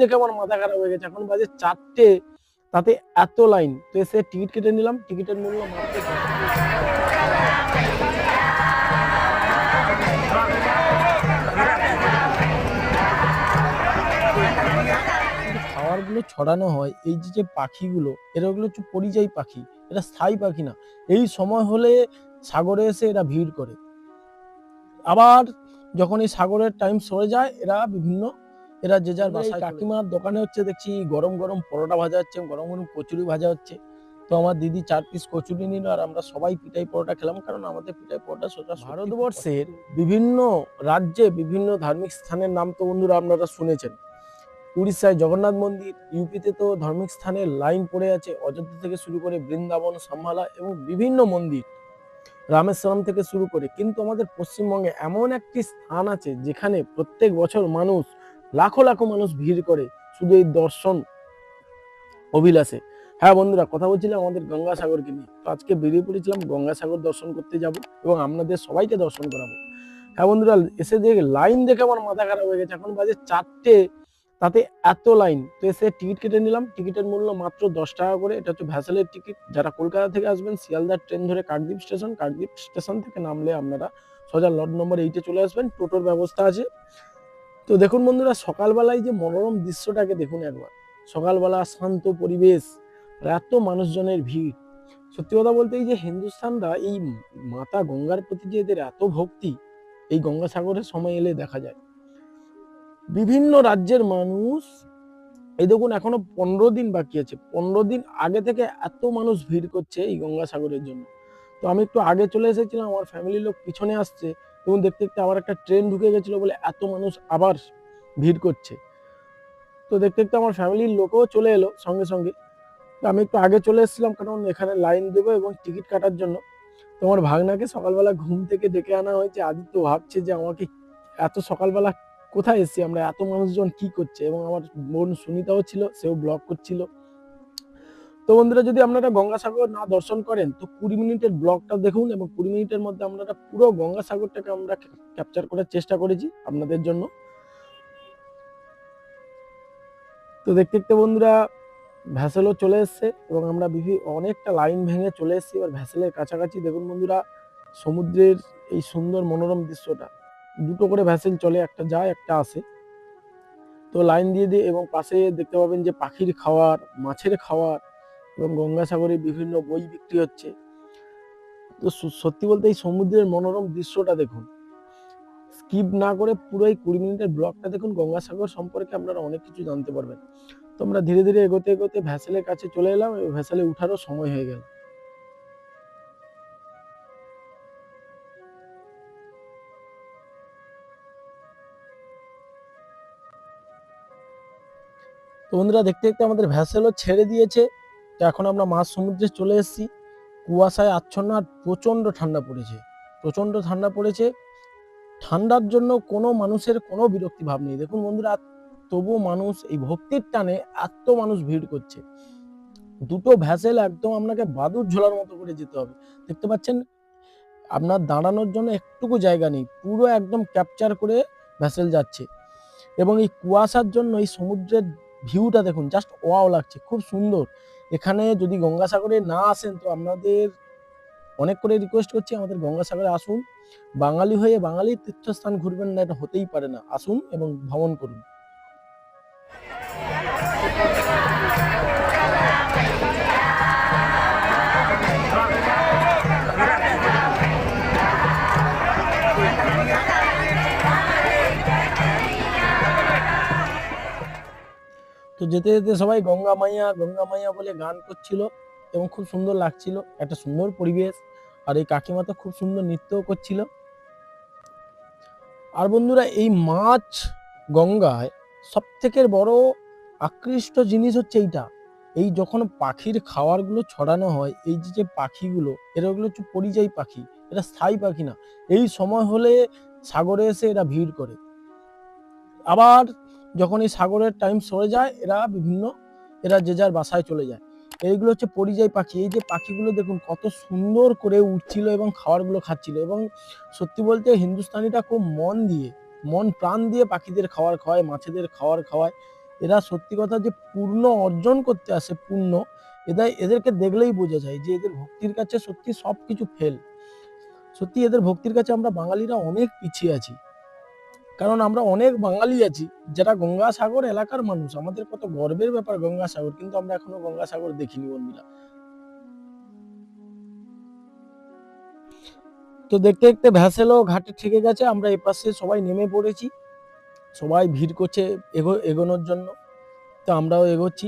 দেখে আমার মাথা খারাপ হয়ে গেছে। এখন বাজে 4টে, তাতে এত লাইন। তো এসে টিকিট কেটে নিলাম, টিকিটের মূল্য মাত্র 10 খাবারগুলো ছড়ানো হয়, এই যে পাখিগুলো, এরা ওগুলো হচ্ছে পরিযায়ী পাখি, এটা স্থায়ী পাখি না। এই সময় হলে সাগরে এসে এরা ভিড় করে। আবার যখন এই সাগরের টাইম সরে যায়, এরা যে যার বাসায়। কাকিমার দোকানে হচ্ছে দেখছি গরম গরম পরোটা ভাজা হচ্ছে, গরম গরম কচুরি ভাজা হচ্ছে। তো আমার দিদি 4 পিস কচুরি নিল, আর আমরা সবাই পিঠাই পরোটা খেলাম, কারণ আমাদের পিঠাই পরোটা সোজা। ভারতবর্ষের বিভিন্ন রাজ্যে বিভিন্ন ধার্মিক স্থানের নাম তো বন্ধুরা আপনারা শুনেছেন। উড়িষ্যায় জগন্নাথ মন্দির, ইউপিতে তো ধার্মিক স্থানের লাইন পড়ে আছে, অযোধ্যা থেকে শুরু করে বৃন্দাবন, সাম্বালা এবং বিভিন্ন মন্দির, রামেশ্বরম থেকে শুরু করে। কিন্তু আমাদের পশ্চিমবঙ্গে এমন একটি স্থান আছে যেখানে প্রত্যেক বছর মানুষ, লাখো লাখো মানুষ ভিড় করে শুধু এই দর্শন অভিলাষে। হ্যাঁ বন্ধুরা, কথা বলছিলাম আমাদের গঙ্গাসাগরকে নিয়ে। তো আজকে বেরিয়ে পড়েছিলাম গঙ্গাসাগর দর্শন করতে যাব এবং আপনাদের সবাইকে দর্শন করাবো। হ্যাঁ বন্ধুরা, এসে দেখে লাইন দেখে আমার মাথা খারাপ হয়ে গেছে। এখন বাজে 4টে, তাতে এত লাইন। তো এসে টিকিট কেটে নিলাম, টিকিটের মূল্য মাত্র 10 টাকা করে। এটা হচ্ছে ভ্যাসেলের টিকিট। যারা কলকাতা থেকে আসবেন, শিয়ালদার ট্রেন ধরে কাকদ্বীপ স্টেশন থেকে নামলে আপনারা সোজা লট নম্বর 8-এ চলে আসবেন, টোটোর ব্যবস্থা আছে। তো দেখুন বন্ধুরা, সকালবেলায় যে মনোরম দৃশ্যটাকে দেখুন একবার। সকালবেলা শান্ত পরিবেশ, আর এত মানুষজনের ভিড়। সত্যি কথা বলতে, এই যে হিন্দুস্তানরা এই মাতা গঙ্গার প্রতি যে এদের এত ভক্তি, এই গঙ্গাসাগরের সময় এলে দেখা যায়। বিভিন্ন রাজ্যের মানুষ, এই দেখুন এখনো 15 দিন বাকি আছে, 15 দিন আগে থেকে এত মানুষ ভিড় করছে এই গঙ্গাসাগরের জন্য। তো আমি একটু আগে চলে এসেছিলাম, আমার ফ্যামিলির লোক পিছনে আসছে, এবং দেখতে দেখতে আবার একটা ট্রেন ঢুকে গেছিল বলে এত মানুষ আবার ভিড় করছে। তো দেখতে দেখতে আমার ফ্যামিলির লোকও চলে এলো সঙ্গে সঙ্গে। তো আমি একটু আগে চলে এসেছিলাম, কারণ এখানে লাইন দেবো এবং টিকিট কাটার জন্য। তোমার ভাগনাকে সকালবেলা ঘুম থেকে ডেকে আনা হয়েছে। আদিত্য ভাবছে যে আমাকে এত সকালবেলা কোথায় এসেছি আমরা, এত মানুষজন কি করছে। এবং আমার বোন সুনিতাও ছিল, সেও ব্লগ করছিল। তো বন্ধুরা, যদি আপনারা গঙ্গাসাগর না দর্শন করেন, তো 20 মিনিটের ব্লগটা দেখুন, এবং 20 মিনিটের মধ্যে আমরা পুরো গঙ্গাসাগরটাকে আমরা ক্যাপচার করার চেষ্টা করেছি আপনাদের জন্য। তো দেখতে দেখতে বন্ধুরা ভ্যাসেলও চলে এসছে, এবং আমরা অনেকটা লাইন ভেঙে চলে এসেছি এবার ভ্যাসেলের কাছাকাছি। দেখুন বন্ধুরা, সমুদ্রের এই সুন্দর মনোরম দৃশ্যটা। দুটো করে ভ্যাসেল চলে, একটা যায় একটা আসে। তো লাইন দিয়ে দিয়ে, এবং পাশে দেখতে পাবেন যে পাখির খাওয়ার, মাছের খাওয়ার, এবং গঙ্গাসাগরে বিভিন্ন বই বিক্রি হচ্ছে। তো সত্যি বলতে এই সমুদ্রের মনোরম দৃশ্যটা দেখুন, স্কিপ না করে পুরো এই 20 মিনিটের ব্লগটা দেখুন। গঙ্গাসাগর সম্পর্কে আপনারা অনেক কিছু জানতে পারবেন। তো আমরা ধীরে ধীরে এগোতে এগোতে ভ্যাসেলের কাছে চলে এলাম, এবং ভ্যাসেলে উঠারও সময় হয়ে গেল। তো বন্ধুরা, দেখতে দেখতে আমাদের ভ্যাসেলও ছেড়ে দিয়েছে। তো এখন আমরা মাঝ সমুদ্রে চলে এসেছি। কুয়াশায় আচ্ছন্ন, আর প্রচন্ড ঠান্ডা পড়েছে, প্রচন্ড ঠান্ডা পড়েছে। ঠান্ডার জন্য কোনো মানুষের কোনো বিরক্তি ভাব নেই। দেখুন বন্ধুরা, তবুও মানুষ এই ভক্তির টানে এত মানুষ ভিড় করছে। দুটো ভ্যাসেল একদম আপনাকে বাদুড় ঝোলার মতো করে যেতে হবে। দেখতে পাচ্ছেন, আপনার দাঁড়ানোর জন্য একটুকু জায়গা নেই, পুরো একদম ক্যাপচার করে ভ্যাসেল যাচ্ছে। এবং এই কুয়াশার জন্য এই সমুদ্রের ভিউটা দেখুন, জাস্ট ওয়াও লাগছে, খুব সুন্দর। এখানে যদি গঙ্গাসাগরে না আসেন, তো আপনাদের অনেক করে রিকোয়েস্ট করছি, আমাদের গঙ্গাসাগরে আসুন। বাঙালি হয়ে বাঙালির তীর্থস্থান ঘুরবেন না, এটা হতেই পারে না। আসুন এবং ভ্রমণ করুন। তো যেতে যেতে সবাই গঙ্গা মাইয়া বলে গান করছিল, এবং খুব সুন্দর লাগছিল, একটা সুন্দর পরিবেশ। আর এই কাকিমা তো খুব সুন্দর নৃত্যও করছিল। আর বন্ধুরা, এই মাছ গঙ্গায় সব থেকে বড় আকৃষ্ট জিনিস হচ্ছে এইটা। এই যখন পাখির খাবারগুলো ছড়ানো হয়, এই যে পাখিগুলো, এরা ওগুলো হচ্ছে পরিযায়ী পাখি, এটা স্থায়ী পাখি না। এই সময় হলে সাগরে এসে এরা ভিড় করে। আবার যখন এই সাগরের টাইম সরে যায়, এরা যে যার বাসায় চলে যায়। এইগুলো হচ্ছে পরিযায়ী পাখি। এই যে পাখিগুলো দেখুন কত সুন্দর করে উঠছিল এবং খাবারগুলো খাচ্ছিল। এবং সত্যি বলতে হিন্দুস্তানিটা খুব মন প্রাণ দিয়ে পাখিদের খাবার খাওয়ায়, মাছেদের খাবার খাওয়ায়। এরা সত্যি কথা যে পূর্ণ অর্জন করতে আসে, পূর্ণ এদেরকে দেখলেই বোঝা যায় যে এদের ভক্তির কাছে সত্যি সবকিছু ফেল। সত্যি এদের ভক্তির কাছে আমরা বাঙালিরা অনেক পিছিয়ে আছি, কারণ আমরা অনেক বাঙালি আছি যারা গঙ্গাসাগর এলাকার মানুষ। আমাদের কত গর্বের ব্যাপার গঙ্গাসাগর, কিন্তু আমরা এখনো গঙ্গাসাগর দেখিনি বন্ধুরা। তো দেখতে দেখতে ভ্যাসেলও ঘাটে ঠেকে গেছে, আমরা এপাশে সবাই নেমে পড়েছি, সবাই ভিড় করছে এগোনোর জন্য। তো আমরাও এগোচ্ছি।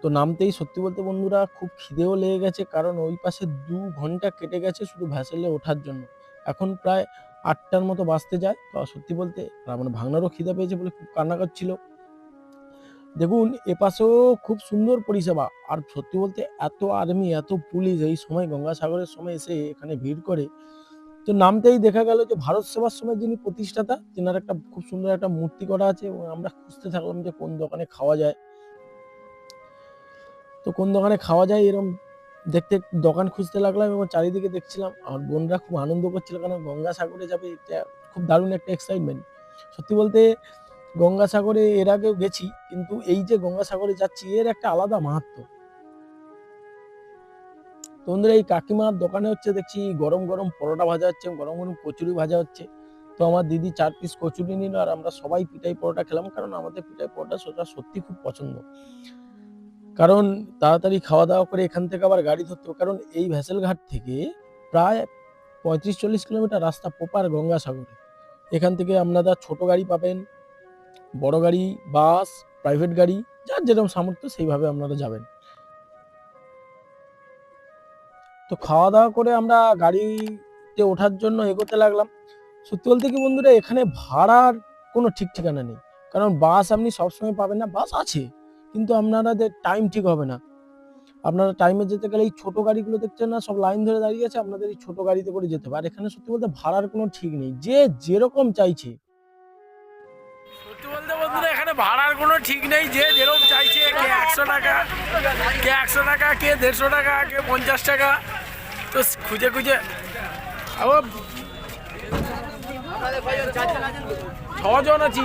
তো নামতেই সত্যি বলতে বন্ধুরা খুব খিদেও লেগে গেছে, কারণ ওই পাশে 2 ঘন্টা কেটে গেছে শুধু ভ্যাসেলে ওঠার জন্য। এখন প্রায় 8টার মতো বাজতে যায়। তো সত্যি বলতে আমার ভাগনারও খিদে পেয়েছে বলে খুব কান্না করছিল। দেখুন এপাশেও খুব সুন্দর পরিষেবা, আর সত্যি বলতে এত আর্মি এত পুলিশ এই সময় গঙ্গাসাগরের সময় এসে এখানে ভিড় করে। তো নামতেই দেখা গেল যে ভারত সেবাশ্রমের যিনি প্রতিষ্ঠাতা তেনার একটা খুব সুন্দর একটা মূর্তি করা আছে, এবং আমরা খুঁজতে থাকলাম যে কোন দোকানে খাওয়া যায়। তো কোন দোকানে খাওয়া যায় এরকম দেখতে দোকান খুঁজতে লাগলাম, এবং চারিদিকে দেখছিলাম। আমার বোনরা খুব আনন্দ করছিল, কারণ গঙ্গাসাগরে যাবে, এটা খুব দারুণ একটা এক্সাইটমেন্ট। সত্যি বলতে গঙ্গাসাগরে এর আগেও গেছি, কিন্তু এই যে গঙ্গাসাগরে যাচ্ছি এর একটা আলাদা মাহাত্ম্য। তো বন্ধুরা এই কাকিমার দোকানে হচ্ছে দেখছি গরম গরম পরোটা ভাজা হচ্ছে, গরম গরম কচুরি ভাজা হচ্ছে। তো আমার দিদি 4 পিস কচুরি নিল, আর আমরা সবাই পিঠাই পরোটা খেলাম, কারণ আমাদের পিঠাই পরোটা সত্যি খুব পছন্দ। কারণ তাড়াতাড়ি খাওয়া দাওয়া করে এখান থেকে আবার গাড়ি ধরতে হবে, কারণ এই ভ্যাসেল ঘাট থেকে প্রায় 35-40 কিলোমিটার রাস্তা প্রপার গঙ্গাসাগরে। এখান থেকে আপনারা ছোট গাড়ি পাবেন, বড় গাড়ি, বাস, প্রাইভেট গাড়ি, যার যেরকম সামর্থ্য সেইভাবে আপনারা যাবেন। তো খাওয়া দাওয়া করে আমরা গাড়িতে ওঠার জন্য এগোতে লাগলাম। সত্যি বলতে কি বন্ধুরা এখানে ভাড়ার কোনো ঠিক ঠিকানা নেই, কারণ বাস আপনি সবসময় পাবেন না। বাস আছে, কিন্তু আপনাদের টাইম ঠিক হবে না। আপনারা টাইমে যেতে গেলে এই ছোট গাড়িগুলো দেখছেন না, সব লাইন ধরে দাঁড়িয়ে আছে, আপনাদের এই ছোট গাড়িতে করে যেতে হবে। আর এখানে সত্যি বলতে ভাড়ার কোনো ঠিক নেই, যে যেরকম চাইছে। সত্যি বলতে বন্ধুরা এখানে ভাড়ার কোনো ঠিক নেই, যে যেরকম চাইছে, কে 100 টাকা, কে 100 টাকা, কে 150 টাকা, কে 50 টাকা। তো খুঁজে খুঁজে আবার 6 জন আছি।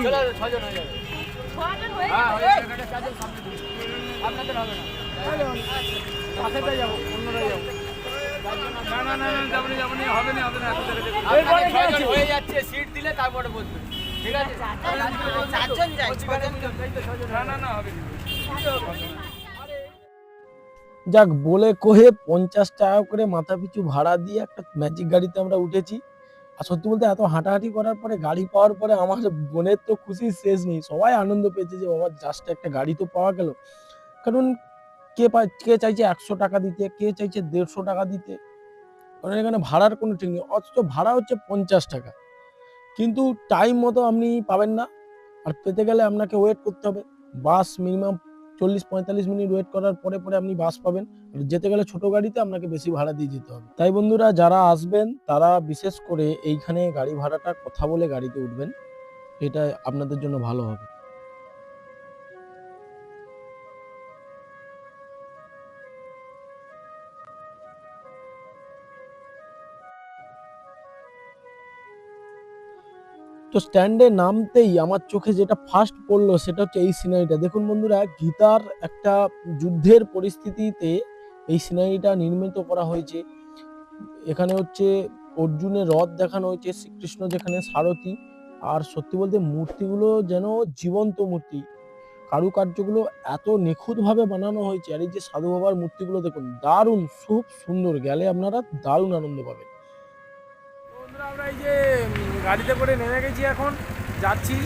সিট দিলে তারপরে বসবে, ঠিক আছে? যাক বলে কহে 50 টাকা করে মাথা পিছু ভাড়া দিয়ে একটা ম্যাজিক গাড়িতে আমরা উঠেছি। আর সত্যি বলতে এত হাঁটাহাঁটি করার পরে গাড়ি পাওয়ার পরে আমার বোনের তো খুশির শেষ নেই। সবাই আনন্দ পেয়েছে যে বাবা জাস্ট একটা গাড়ি তো পাওয়া গেল। কারণ কে চাইছে 100 টাকা দিতে, কে চাইছে 150 টাকা দিতে, কারণ এখানে ভাড়ার কোনো ঠিক নেই। অথচ ভাড়া হচ্ছে 50 টাকা, কিন্তু টাইম মতো আপনি পাবেন না। আর পেতে গেলে আপনাকে ওয়েট করতে হবে। বাস মিনিমাম 40-45 মিনিট ওয়েট করার পরে পরে আপনি বাস পাবেন। আর যেতে গেলে ছোট গাড়িতে আপনাকে বেশি ভাড়া দিয়ে যেতে হবে। তাই বন্ধুরা যারা আসবেন তারা বিশেষ করে এইখানে গাড়ি ভাড়াটা কথা বলে গাড়িতে উঠবেন, এটা আপনাদের জন্য ভালো হবে। তো স্ট্যান্ডে নামতেই আমার চোখে যেটা ফার্স্ট পড়লো সেটা হচ্ছে এই সিনারিটা। দেখুন বন্ধুরা, গীতার একটা যুদ্ধের পরিস্থিতিতে এই সিনারিটা নির্মিত করা হয়েছে। এখানে হচ্ছে অর্জুনের রথ দেখানো হয়েছে, শ্রীকৃষ্ণ যেখানে সারথি। আর সত্যি বলতে মূর্তিগুলো যেন জীবন্ত মূর্তি, কারুকার্যগুলো এত নিখুঁতভাবে বানানো হয়েছে। আর এই যে সাধু বাবার মূর্তিগুলো দেখুন, দারুণ খুব সুন্দর, গেলে আপনারা দারুণ আনন্দ পাবেন। বন্ধুরা আমরা এই যে গাড়িতে করে নেমে গেছি, এখন যাচ্ছি।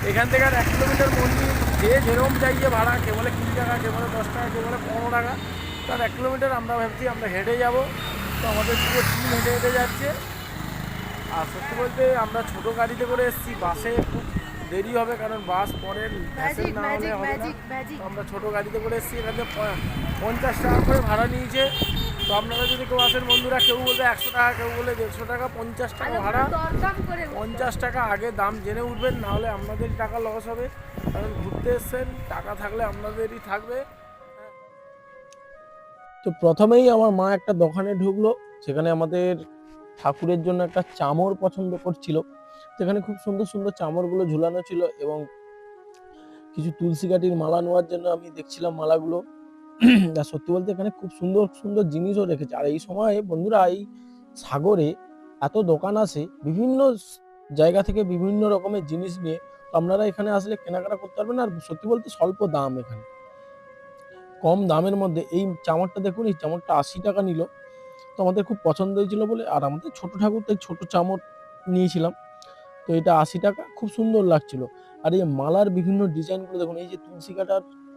এখান থেকে আর 1 কিলোমিটার মন্দির, যে যেরকম চাইছে ভাড়া, কে বলে 20 টাকা, কে বলে 10 টাকা, কে বলে 15 টাকা। তার 1 কিলোমিটার আমরা ভাবছি আমরা হেঁটে যাব। তো আমাদের পুরো টিম হেঁটে হেঁটে যাচ্ছে। আর সত্যি বলতে আমরা ছোট গাড়িতে করে এসেছি, বাসে খুব দেরি হবে, কারণ বাস পরে না হলে হবে না। তো আমরা ছোট গাড়িতে করে এসেছি, এখান থেকে 50 টাকা করে ভাড়া নিয়েছে। তো আপনারা যদি কেউ আসেন বন্ধুরা, কেউ বলবে 100 টাকা, কেউ বলে 150 টাকা, 50 টাকা ভাড়া। 50 টাকা আগে দাম জেনে উঠবেন, নাহলে আপনাদেরই টাকা লস হবে। কারণ ঘুরতে এসছেন, টাকা থাকলে আপনাদেরই থাকবে। তো প্রথমেই আমার মা একটা দোকানে ঢুকলো, সেখানে আমাদের ঠাকুরের জন্য একটা চামর পছন্দ করছিল। সেখানে খুব সুন্দর সুন্দর চামরগুলো ঝুলানো ছিল, এবং কিছু তুলসী কাঠির মালা নেওয়ার জন্য আমি দেখছিলাম মালাগুলো। আর সত্যি বলতে এখানে খুব সুন্দর সুন্দর জিনিসও রেখেছে। আর এই সময় বন্ধুরা এই সাগরে এত দোকান আছে বিভিন্ন জায়গা থেকে বিভিন্ন রকমের জিনিস নিয়ে। তো আপনারা এখানে আসলে কেনাকাটা করতে পারবেন। আর সত্যি বলতে স্বল্প দাম, এখানে কম দামের মধ্যে। এই চামচটা দেখুন, এই চামচটা 80 টাকা নিল। তো আমাদের খুব পছন্দ হয়েছিল বলে, আর আমাদের ছোট ঠাকুর তাই ছোট চামচ নিয়েছিলাম। তো এটা 80 টাকা, খুব সুন্দর লাগছিল। আর এই মালার বিভিন্ন ডিজাইনগুলো দেখুন, এই যে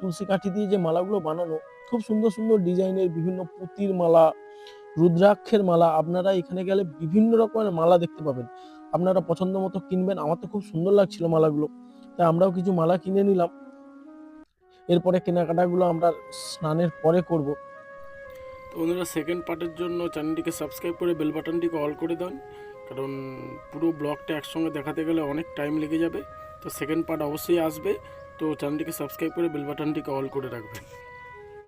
তুলসী কাঠি দিয়ে যে মালাগুলো বানানো, খুব সুন্দর সুন্দর ডিজাইনের বিভিন্ন পুঁতির মালা, রুদ্রাক্ষের মালা। আপনারা এখানে গেলে বিভিন্ন রকমের মালা দেখতে পাবেন, আপনারা পছন্দ মতো কিনবেন। আমার তো খুব সুন্দর লাগছিল মালাগুলো, তাই আমরাও কিছু মালা কিনে নিলাম। এরপরে কেনাকাটাগুলো আমরা স্নানের পরে করব। তো বন্ধুরা, সেকেন্ড পার্টের জন্য চ্যানেলটিকে সাবস্ক্রাইব করে বেল বাটনটিকে অল করে দেন, কারণ পুরো ব্লগটা একসঙ্গে দেখাতে গেলে অনেক টাইম লেগে যাবে। তো সেকেন্ড পার্ট অবশ্যই আসবে, তো চ্যানেলটিকে সাবস্ক্রাইব করে বেল বাটনটিকে অল করে রাখবেন।